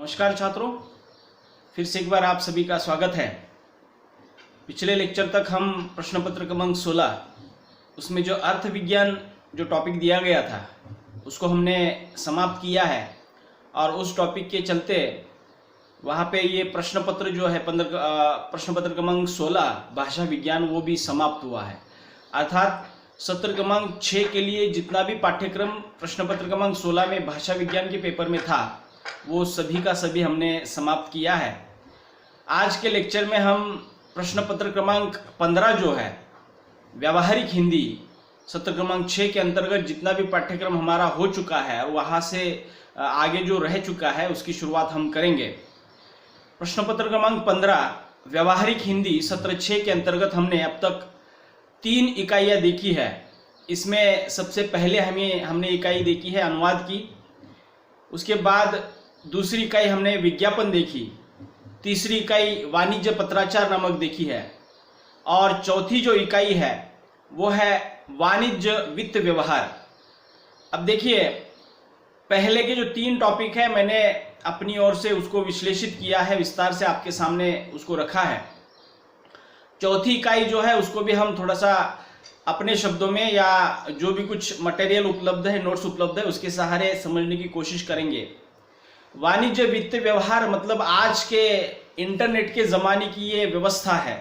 नमस्कार छात्रों, फिर से एक बार आप सभी का स्वागत है। पिछले लेक्चर तक हम प्रश्न पत्र क्रमांक 16 उसमें जो अर्थ विज्ञान जो टॉपिक दिया गया था उसको हमने समाप्त किया है और उस टॉपिक के चलते वहाँ पे ये प्रश्न पत्र जो है प्रश्न पत्र क्रमांक 16 भाषा विज्ञान वो भी समाप्त हुआ है। अर्थात सत्र क्रमांक 6 के लिए जितना भी पाठ्यक्रम प्रश्न पत्र क्रमांक 16 में भाषा विज्ञान के पेपर में था वो सभी का सभी हमने समाप्त किया है। आज के लेक्चर में हम प्रश्न पत्र क्रमांक 15 जो है व्यावहारिक हिंदी सत्र क्रमांक 6 के अंतर्गत जितना भी पाठ्यक्रम हमारा हो चुका है और वहाँ से आगे जो रह चुका है उसकी शुरुआत हम करेंगे। प्रश्न पत्र क्रमांक 15 व्यावहारिक हिंदी सत्र 6 के अंतर्गत हमने अब तक 3 इकाइयाँ देखी है। इसमें सबसे पहले हमने इकाई देखी है अनुवाद की, उसके बाद दूसरी इकाई हमने विज्ञापन देखी, तीसरी इकाई वाणिज्य पत्राचार नामक देखी है और चौथी जो इकाई है वो है वाणिज्य वित्त व्यवहार। अब देखिए, पहले के जो 3 टॉपिक है मैंने अपनी ओर से उसको विश्लेषित किया है, विस्तार से आपके सामने उसको रखा है। चौथी इकाई जो है उसको भी हम थोड़ा सा अपने शब्दों में या जो भी कुछ मटेरियल उपलब्ध है, नोट्स उपलब्ध है, उसके सहारे समझने की कोशिश करेंगे। वाणिज्य वित्त व्यवहार मतलब आज के इंटरनेट के ज़माने की ये व्यवस्था है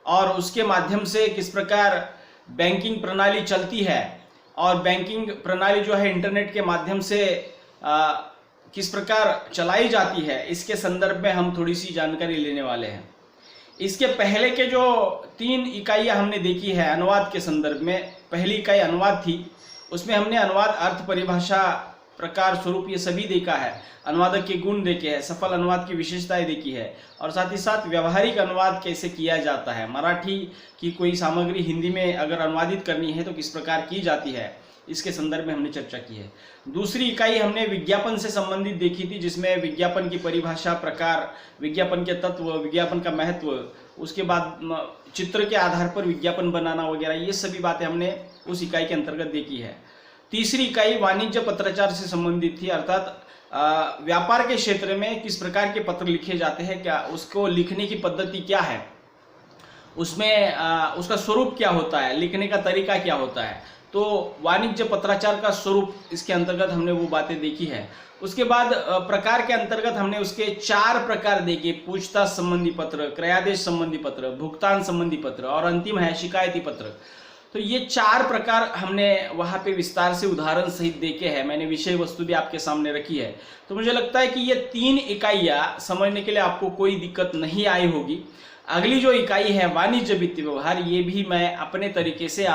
और उसके माध्यम से किस प्रकार बैंकिंग प्रणाली चलती है और बैंकिंग प्रणाली जो है इंटरनेट के माध्यम से किस प्रकार चलाई जाती है, इसके संदर्भ में हम थोड़ी सी जानकारी लेने वाले हैं। इसके पहले के जो 3 इकाइयाँ हमने देखी है अनुवाद के संदर्भ में, पहली इकाई अनुवाद थी, उसमें हमने अनुवाद अर्थ परिभाषा प्रकार स्वरूप ये सभी देखा है, अनुवादक के गुण देखे हैं, सफल अनुवाद की विशेषताएं देखी है और साथ ही साथ व्यावहारिक अनुवाद कैसे किया जाता है, मराठी की कोई सामग्री हिंदी में अगर अनुवादित करनी है तो किस प्रकार की जाती है, इसके संदर्भ में हमने चर्चा की है। दूसरी इकाई हमने विज्ञापन से संबंधित देखी थी, जिसमें विज्ञापन की परिभाषा, प्रकार, विज्ञापन के तत्व, विज्ञापन का महत्व, उसके बाद चित्र के आधार पर विज्ञापन बनाना वगैरह, ये सभी बातें हमने उस इकाई के अंतर्गत देखी है। तीसरी इकाई वाणिज्य पत्राचार से संबंधित थी, अर्थात व्यापार के क्षेत्र में किस प्रकार के पत्र लिखे जाते हैं, क्या उसको लिखने की पद्धति क्या है, उसमें उसका स्वरूप क्या होता है, लिखने का तरीका क्या होता है, तो वाणिज्य पत्राचार का स्वरूप इसके अंतर्गत हमने वो बातें देखी है। उसके बाद प्रकार के अंतर्गत हमने उसके 4 प्रकार देखे, पूछताछ संबंधी पत्र, क्रयादेश संबंधी पत्र, भुगतान संबंधी पत्र और अंतिम है शिकायती पत्र। तो ये 4 प्रकार हमने वहाँ पे विस्तार से उदाहरण सहित देखे हैं, मैंने विषय वस्तु भी आपके सामने रखी है। तो मुझे लगता है कि ये 3 इकाइयाँ समझने के लिए आपको कोई दिक्कत नहीं आई होगी। अगली जो इकाई है वाणिज्य वित्त व्यवहार, ये भी मैं अपने तरीके से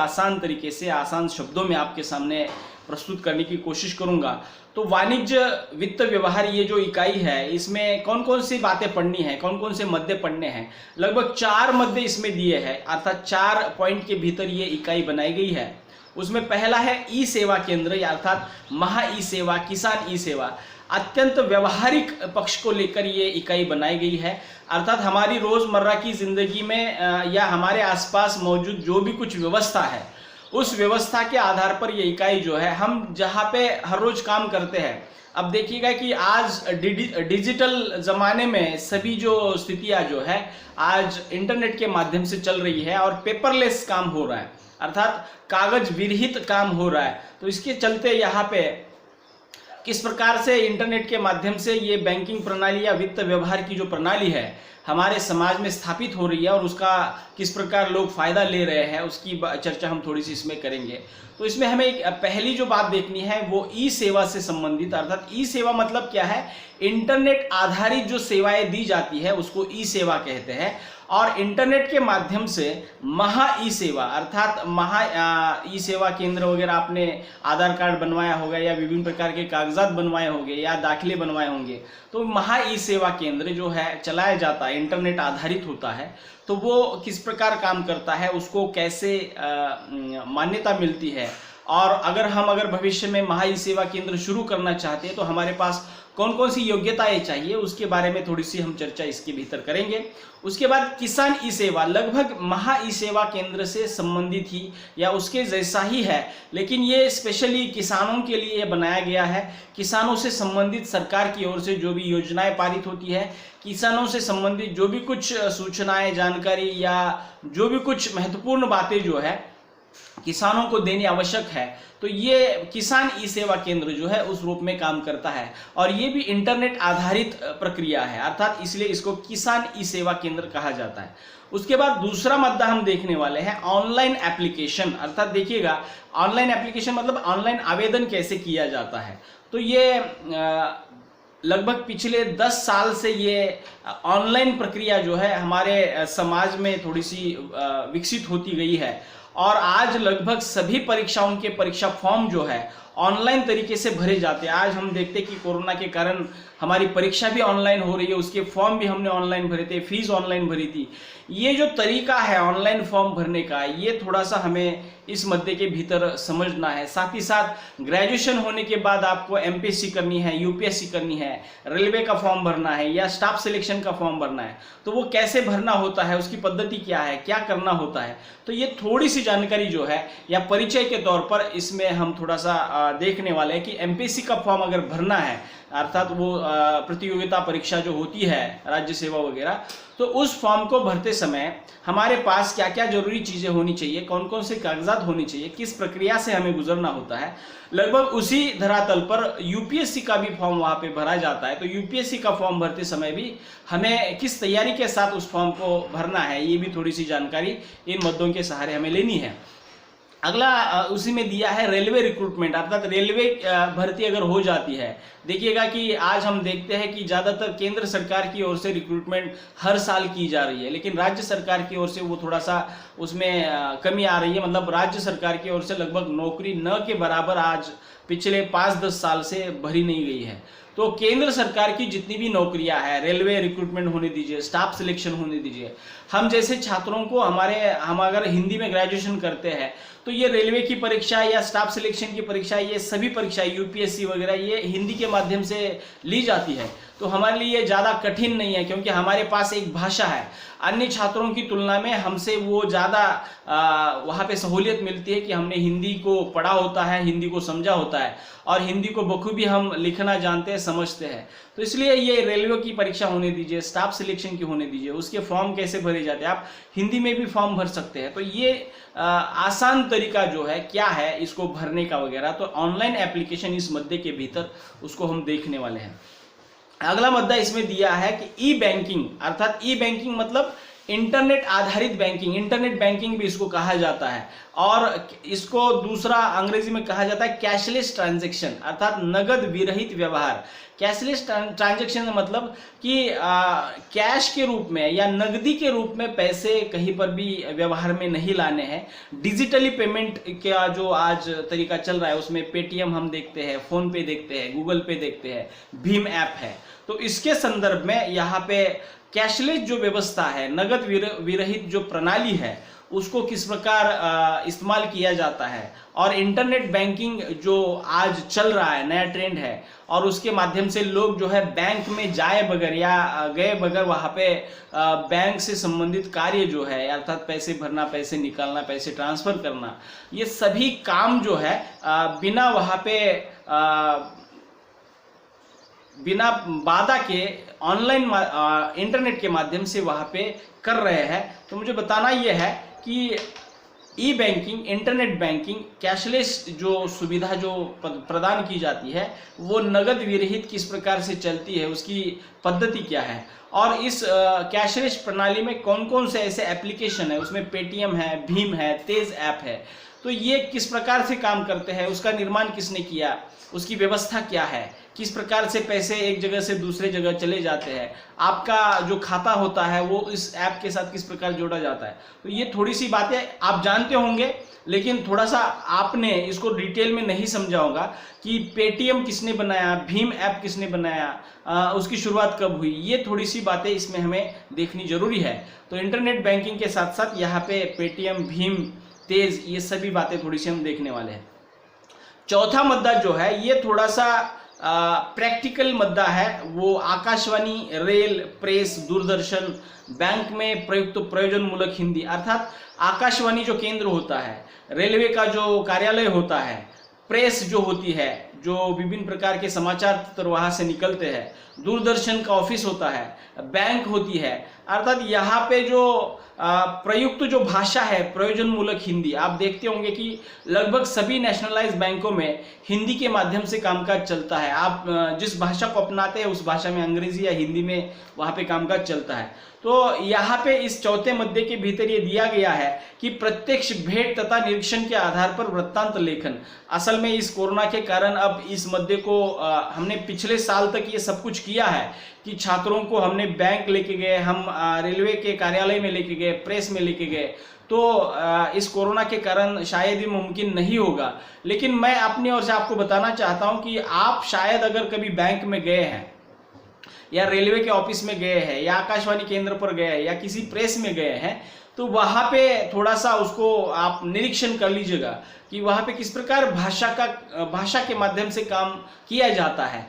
आसान शब्दों में आपके सामने प्रस्तुत करने की कोशिश करूंगा। तो वाणिज्य वित्त व्यवहार ये जो इकाई है, इसमें कौन कौन सी बातें पढ़नी है, कौन कौन से मध्य पढ़ने हैं, लगभग 4 मध्य इसमें दिए हैं, अर्थात 4 पॉइंट के भीतर ये इकाई बनाई गई है। उसमें पहला है ई सेवा केंद्र, अर्थात महा ई सेवा, किसान ई सेवा। अत्यंत व्यवहारिक पक्ष को लेकर ये इकाई बनाई गई है, अर्थात हमारी रोज़मर्रा की ज़िंदगी में या हमारे आसपास मौजूद जो भी कुछ व्यवस्था है उस व्यवस्था के आधार पर ये इकाई जो है, हम जहाँ पे हर रोज़ काम करते हैं। अब देखिएगा कि आज डिजिटल ज़माने में सभी जो स्थितियाँ जो है आज इंटरनेट के माध्यम से चल रही है और पेपरलेस काम हो रहा है, अर्थात कागज विरहित काम हो रहा है। तो इसके चलते यहाँ पे किस प्रकार से इंटरनेट के माध्यम से ये बैंकिंग प्रणाली या वित्त व्यवहार की जो प्रणाली है हमारे समाज में स्थापित हो रही है और उसका किस प्रकार लोग फायदा ले रहे हैं, उसकी चर्चा हम थोड़ी सी इसमें करेंगे। तो इसमें हमें एक पहली जो बात देखनी है वो ई सेवा से संबंधित, अर्थात ई सेवा मतलब क्या है, इंटरनेट आधारित जो सेवाएं दी जाती है उसको ई सेवा कहते हैं। और इंटरनेट के माध्यम से महा ई सेवा, अर्थात महा ई सेवा केंद्र वगैरह, आपने आधार कार्ड बनवाया होगा या विभिन्न प्रकार के कागजात बनवाए होंगे या दाखिले बनवाए होंगे, तो महा ई सेवा केंद्र जो है चलाया जाता है, इंटरनेट आधारित होता है। तो वो किस प्रकार काम करता है, उसको कैसे मान्यता मिलती है, और अगर भविष्य में महा ई सेवा केंद्र शुरू करना चाहते हैं तो हमारे पास कौन कौन सी योग्यताएं चाहिए, उसके बारे में थोड़ी सी हम चर्चा इसके भीतर करेंगे। उसके बाद किसान ई सेवा लगभग महा ई सेवा केंद्र से संबंधित ही या उसके जैसा ही है, लेकिन ये स्पेशली किसानों के लिए बनाया गया है। किसानों से संबंधित सरकार की ओर से जो भी योजनाएं पारित होती है, किसानों से संबंधित जो भी कुछ सूचनाएं, जानकारी या जो भी कुछ महत्वपूर्ण बातें जो है किसानों को देनी आवश्यक है, तो ये किसान ई सेवा केंद्र जो है उस रूप में काम करता है। और ये भी इंटरनेट आधारित प्रक्रिया है, अर्थात इसलिए इसको किसान ई सेवा केंद्र कहा जाता है। उसके बाद दूसरा मुद्दा हम देखने वाले हैं ऑनलाइन एप्लीकेशन, अर्थात देखिएगा ऑनलाइन एप्लीकेशन मतलब ऑनलाइन आवेदन कैसे किया जाता है। तो ये लगभग पिछले 10 साल से ये ऑनलाइन प्रक्रिया जो है हमारे समाज में थोड़ी सी विकसित होती गई है, और आज लगभग सभी परीक्षाओं के परीक्षा फॉर्म जो है ऑनलाइन तरीके से भरे जाते हैं। आज हम देखते हैं कि कोरोना के कारण हमारी परीक्षा भी ऑनलाइन हो रही है, उसके फॉर्म भी हमने ऑनलाइन भरे थे, फीस ऑनलाइन भरी थी। ये जो तरीका है ऑनलाइन फॉर्म भरने का, ये थोड़ा सा हमें इस मुद्दे के भीतर समझना है। साथ ही साथ ग्रेजुएशन होने के बाद आपको एमपीएससी करनी है, यूपीएससी करनी है, रेलवे का फॉर्म भरना है या स्टाफ सिलेक्शन का फॉर्म भरना है, तो वो कैसे भरना होता है, उसकी पद्धति क्या है, क्या करना होता है, तो ये थोड़ी सी जानकारी जो है या परिचय के तौर पर इसमें हम थोड़ा सा देखने वाले हैं कि एमपीएससी का फॉर्म अगर भरना है, अर्थात वो प्रतियोगिता परीक्षा जो होती है राज्य सेवा वगैरह, तो उस फॉर्म को भरते समय हमारे पास क्या क्या जरूरी चीज़ें होनी चाहिए, कौन कौन से कागजात होनी चाहिए, किस प्रक्रिया से हमें गुजरना होता है। लगभग उसी धरातल पर यूपीएससी का भी फॉर्म वहाँ पे भरा जाता है। तो यूपीएससी का फॉर्म भरते समय भी हमें किस तैयारी के साथ उस फॉर्म को भरना है, ये भी थोड़ी सी जानकारी इन मुद्दों के सहारे हमें लेनी है। अगला उसी में दिया है रेलवे रिक्रूटमेंट, अर्थात रेलवे भर्ती अगर हो जाती है, देखिएगा कि आज हम देखते हैं कि ज़्यादातर केंद्र सरकार की ओर से रिक्रूटमेंट हर साल की जा रही है, लेकिन राज्य सरकार की ओर से वो थोड़ा सा उसमें कमी आ रही है। मतलब राज्य सरकार की ओर से लगभग नौकरी न के बराबर आज पिछले 5-10 साल से भरी नहीं गई है। तो केंद्र सरकार की जितनी भी नौकरियां हैं, रेलवे रिक्रूटमेंट होने दीजिए, स्टाफ सिलेक्शन होने दीजिए, हम जैसे छात्रों को हम अगर हिंदी में ग्रेजुएशन करते हैं तो ये रेलवे की परीक्षा या स्टाफ सिलेक्शन की परीक्षा, ये सभी परीक्षा यूपीएससी वगैरह ये हिंदी के माध्यम से ली जाती है। तो हमारे लिए ज़्यादा कठिन नहीं है, क्योंकि हमारे पास एक भाषा है। अन्य छात्रों की तुलना में हमसे वो ज़्यादा वहाँ पे सहूलियत मिलती है कि हमने हिंदी को पढ़ा होता है, हिंदी को समझा होता है, और हिंदी को बखूबी हम लिखना जानते हैं, समझते हैं। तो इसलिए ये रेलवे की परीक्षा होने दीजिए, स्टाफ सिलेक्शन की होने दीजिए, उसके फॉर्म कैसे भरे जाते हैं, आप हिंदी में भी फॉर्म भर सकते हैं। तो ये आसान तरीका जो है क्या है इसको भरने का वगैरह, तो ऑनलाइन एप्लीकेशन इस मुद्दे के भीतर उसको हम देखने वाले हैं। अगला मुद्दा इसमें दिया है कि ई बैंकिंग, अर्थात ई बैंकिंग मतलब इंटरनेट आधारित बैंकिंग, इंटरनेट बैंकिंग भी इसको कहा जाता है, और इसको दूसरा अंग्रेजी में कहा जाता है कैशलेस ट्रांजैक्शन, अर्थात नगद विरहित व्यवहार। कैशलेस ट्रांजैक्शन मतलब कि कैश के रूप में या नगदी के रूप में पैसे कहीं पर भी व्यवहार में नहीं लाने हैं। डिजिटली पेमेंट का जो आज तरीका चल रहा है उसमें पेटीएम हम देखते हैं, फोन पे देखते हैं, गूगल पे देखते हैं, भीम ऐप है। तो इसके संदर्भ में यहाँ पे कैशलेस जो व्यवस्था है, नगद विरहित जो प्रणाली है, उसको किस प्रकार इस्तेमाल किया जाता है, और इंटरनेट बैंकिंग जो आज चल रहा है, नया ट्रेंड है, और उसके माध्यम से लोग जो है बैंक में जाए बगैर या गए बगैर वहाँ पे बैंक से संबंधित कार्य जो है, अर्थात पैसे भरना, पैसे निकालना, पैसे ट्रांसफर करना, ये सभी काम जो है बिना वहाँ पे बिना बाधा के ऑनलाइन इंटरनेट के माध्यम से वहाँ पे कर रहे हैं। तो मुझे बताना ये है कि ई बैंकिंग, इंटरनेट बैंकिंग, कैशलेस जो सुविधा जो प्रदान की जाती है वो नगद विरहित किस प्रकार से चलती है, उसकी पद्धति क्या है, और इस कैशलेस प्रणाली में कौन कौन से ऐसे एप्लीकेशन है, उसमें पेटीएम है, भीम है, तेज ऐप है, तो ये किस प्रकार से काम करते हैं, उसका निर्माण किसने किया, उसकी व्यवस्था क्या है, किस प्रकार से पैसे एक जगह से दूसरे जगह चले जाते हैं, आपका जो खाता होता है वो इस ऐप के साथ किस प्रकार जोड़ा जाता है। तो ये थोड़ी सी बातें आप जानते होंगे, लेकिन थोड़ा सा आपने इसको डिटेल में नहीं समझा होगा कि पेटीएम किसने बनाया, भीम ऐप किसने बनाया, उसकी शुरुआत कब हुई, ये थोड़ी सी बातें इसमें हमें देखनी जरूरी है। तो इंटरनेट बैंकिंग के साथ साथ यहाँ पे पेटीएम, भीम, तेज, ये सभी बातें थोड़ी सी हम देखने वाले हैं। चौथा मुद्दा जो है ये थोड़ा सा प्रैक्टिकल मुद्दा है वो Akashvani, rail, press, Doordarshan, bank में प्रयुक्त प्रयोजनमूलक हिंदी, अर्थात आकाशवाणी जो केंद्र होता है, रेलवे का जो कार्यालय होता है, प्रेस जो होती है, जो विभिन्न प्रकार के समाचार पत्र वहां से निकलते हैं, दूरदर्शन का ऑफिस होता है, बैंक होती है, अर्थात यहाँ पे जो प्रयुक्त जो भाषा है प्रयोजनमूलक हिंदी, आप देखते होंगे कि लगभग सभी नेशनलाइज बैंकों में हिंदी के माध्यम से कामकाज चलता है। आप जिस भाषा को अपनाते हैं उस भाषा में, अंग्रेजी या हिंदी में वहाँ पे कामकाज चलता है। तो यहाँ पे इस चौथे मुद्दे के भीतर ये दिया गया है कि प्रत्यक्ष भेंट तथा निरीक्षण के आधार पर वृत्तांत लेखन। असल में इस कोरोना के कारण अब इस मुद्दे को हमने पिछले साल तक ये सब कुछ किया है कि छात्रों को हमने बैंक लेके गए, हम रेलवे के कार्यालय में लेके गए, प्रेस में लेके गए। तो इस कोरोना के कारण शायद ही मुमकिन नहीं होगा, लेकिन मैं अपनी ओर से आपको बताना चाहता हूं कि आप शायद अगर कभी बैंक में गए हैं या रेलवे के ऑफिस में गए हैं या आकाशवाणी केंद्र पर गए हैं या किसी प्रेस में गए हैं, तो वहां पे थोड़ा सा उसको आप निरीक्षण कर लीजिएगा कि वहां पे किस प्रकार भाषा के माध्यम से काम किया जाता है।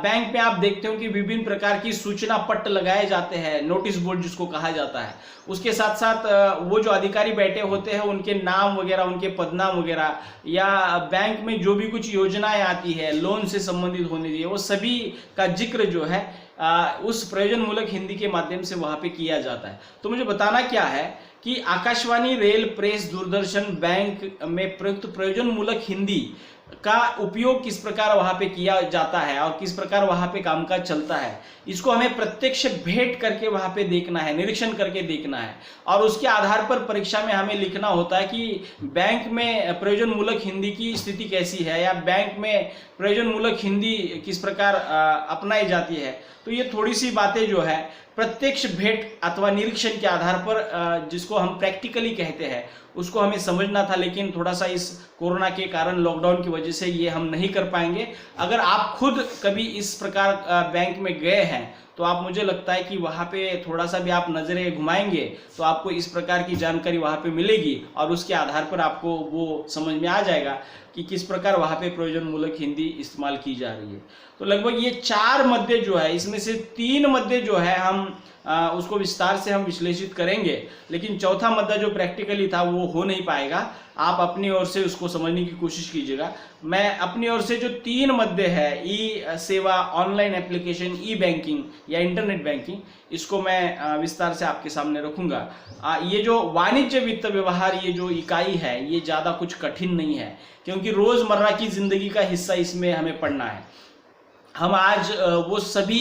बैंक में आप देखते हो कि विभिन्न प्रकार की सूचना पट्ट लगाए जाते हैं, नोटिस बोर्ड जिसको कहा जाता है। उसके साथ साथ वो जो अधिकारी बैठे होते हैं उनके नाम वगैरह, उनके पदनाम वगैरह, या बैंक में जो भी कुछ योजनाएं आती है लोन से संबंधित होने चाहिए, वो सभी का जिक्र जो है उस प्रयोजनमूलक हिंदी के माध्यम से वहां पे किया जाता है। तो मुझे बताना क्या है कि Akashvani, rail, press, Doordarshan, bank में प्रयुक्त प्रयोजनमूलक हिंदी का उपयोग किस प्रकार वहां पे किया जाता है और किस प्रकार वहां पे कामकाज चलता है, इसको हमें प्रत्यक्ष भेंट करके वहां पे देखना है, निरीक्षण करके देखना है। और उसके आधार पर परीक्षा में हमें लिखना होता है कि बैंक में प्रयोजनमूलक हिंदी की स्थिति कैसी है या बैंक में प्रयोजनमूलक हिंदी किस प्रकार अपनाई जाती है। तो ये थोड़ी सी बातें जो है प्रत्यक्ष भेंट अथवा निरीक्षण के आधार पर, जिसको हम प्रैक्टिकली कहते हैं, उसको हमें समझना था। लेकिन थोड़ा सा इस कोरोना के कारण, लॉकडाउन की वजह से ये हम नहीं कर पाएंगे। अगर आप खुद कभी इस प्रकार बैंक में गए हैं तो आप, मुझे लगता है कि वहाँ पे थोड़ा सा भी आप नज़रें घुमाएंगे तो आपको इस प्रकार की जानकारी वहाँ पे मिलेगी और उसके आधार पर आपको वो समझ में आ जाएगा कि किस प्रकार वहाँ पे प्रयोजनमूलक हिंदी इस्तेमाल की जा रही है। तो लगभग ये 4 मुद्दे जो है, इसमें से 3 मुद्दे जो है हम उसको विस्तार से हम विश्लेषित करेंगे, लेकिन चौथा मुद्दा जो प्रैक्टिकली था वो हो नहीं पाएगा। आप अपनी ओर से उसको समझने की कोशिश कीजिएगा। मैं अपनी ओर से जो 3 मुद्दे हैं, ई सेवा, ऑनलाइन एप्लीकेशन, ई बैंकिंग या इंटरनेट बैंकिंग, इसको मैं विस्तार से आपके सामने रखूंगा। ये जो वाणिज्य वित्त व्यवहार, ये जो इकाई है, ये ज़्यादा कुछ कठिन नहीं है, क्योंकि रोज़मर्रा की ज़िंदगी का हिस्सा इसमें हमें पढ़ना है। हम आज वो सभी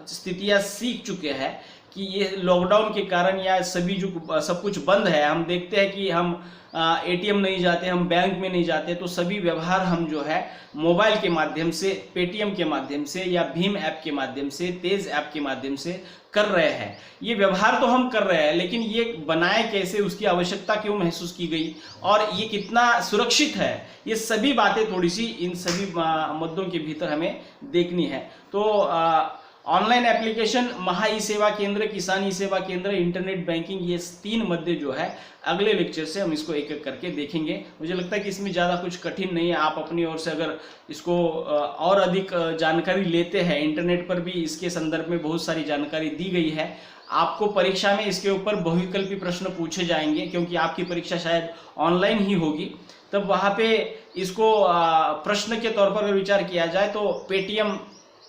स्थितियां सीख चुके हैं कि ये लॉकडाउन के कारण या सभी जो सब कुछ बंद है, हम देखते हैं कि हम एटीएम नहीं जाते, हम बैंक में नहीं जाते, तो सभी व्यवहार हम जो है मोबाइल के माध्यम से, पेटीएम के माध्यम से या भीम ऐप के माध्यम से, तेज ऐप के माध्यम से कर रहे हैं। ये व्यवहार तो हम कर रहे हैं, लेकिन ये बनाए कैसे, उसकी आवश्यकता क्यों महसूस की गई और ये कितना सुरक्षित है, ये सभी बातें थोड़ी सी इन सभी मुद्दों के भीतर हमें देखनी है। तो ऑनलाइन एप्लीकेशन, महा ई सेवा केंद्र, किसान ई सेवा केंद्र, इंटरनेट बैंकिंग, ये 3 मुद्दे जो है अगले लेक्चर से हम इसको एक एक करके देखेंगे। मुझे लगता है कि इसमें ज़्यादा कुछ कठिन नहीं है। आप अपनी ओर से अगर इसको और अधिक जानकारी लेते हैं, इंटरनेट पर भी इसके संदर्भ में बहुत सारी जानकारी दी गई है। आपको परीक्षा में इसके ऊपर बहुविकल्पी प्रश्न पूछे जाएंगे, क्योंकि आपकी परीक्षा शायद ऑनलाइन ही होगी। तब वहाँ पे इसको प्रश्न के तौर पर अगर विचार किया जाए तो पेटीएम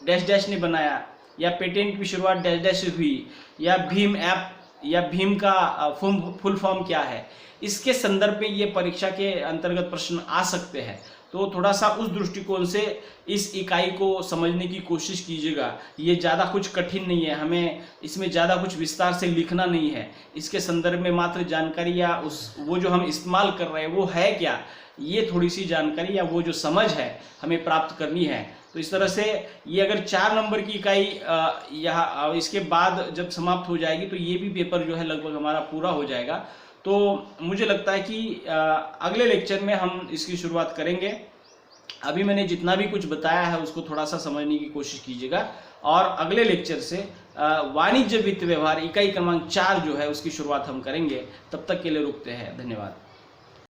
डैश डैश ने बनाया, या पेटीएम की शुरुआत डैश डैश से हुई, या भीम ऐप या भीम का फुल फॉर्म क्या है, इसके संदर्भ में ये परीक्षा के अंतर्गत प्रश्न आ सकते हैं। तो थोड़ा सा उस दृष्टिकोण से इस इकाई को समझने की कोशिश कीजिएगा। ये ज़्यादा कुछ कठिन नहीं है, हमें इसमें ज़्यादा कुछ विस्तार से लिखना नहीं है। इसके संदर्भ में मात्र जानकारी या वो जो हम इस्तेमाल कर रहे हैं वो है क्या, ये थोड़ी सी जानकारी या वो जो समझ है हमें प्राप्त करनी है। तो इस तरह से ये अगर 4 नंबर की इकाई यहाँ इसके बाद जब समाप्त हो जाएगी तो ये भी पेपर जो है लगभग हमारा पूरा हो जाएगा। तो मुझे लगता है कि अगले लेक्चर में हम इसकी शुरुआत करेंगे। अभी मैंने जितना भी कुछ बताया है उसको थोड़ा सा समझने की कोशिश कीजिएगा, और अगले लेक्चर से वाणिज्य वित्त व्यवहार इकाई क्रमांक 4 जो है उसकी शुरुआत हम करेंगे। तब तक के लिए रुकते हैं। धन्यवाद।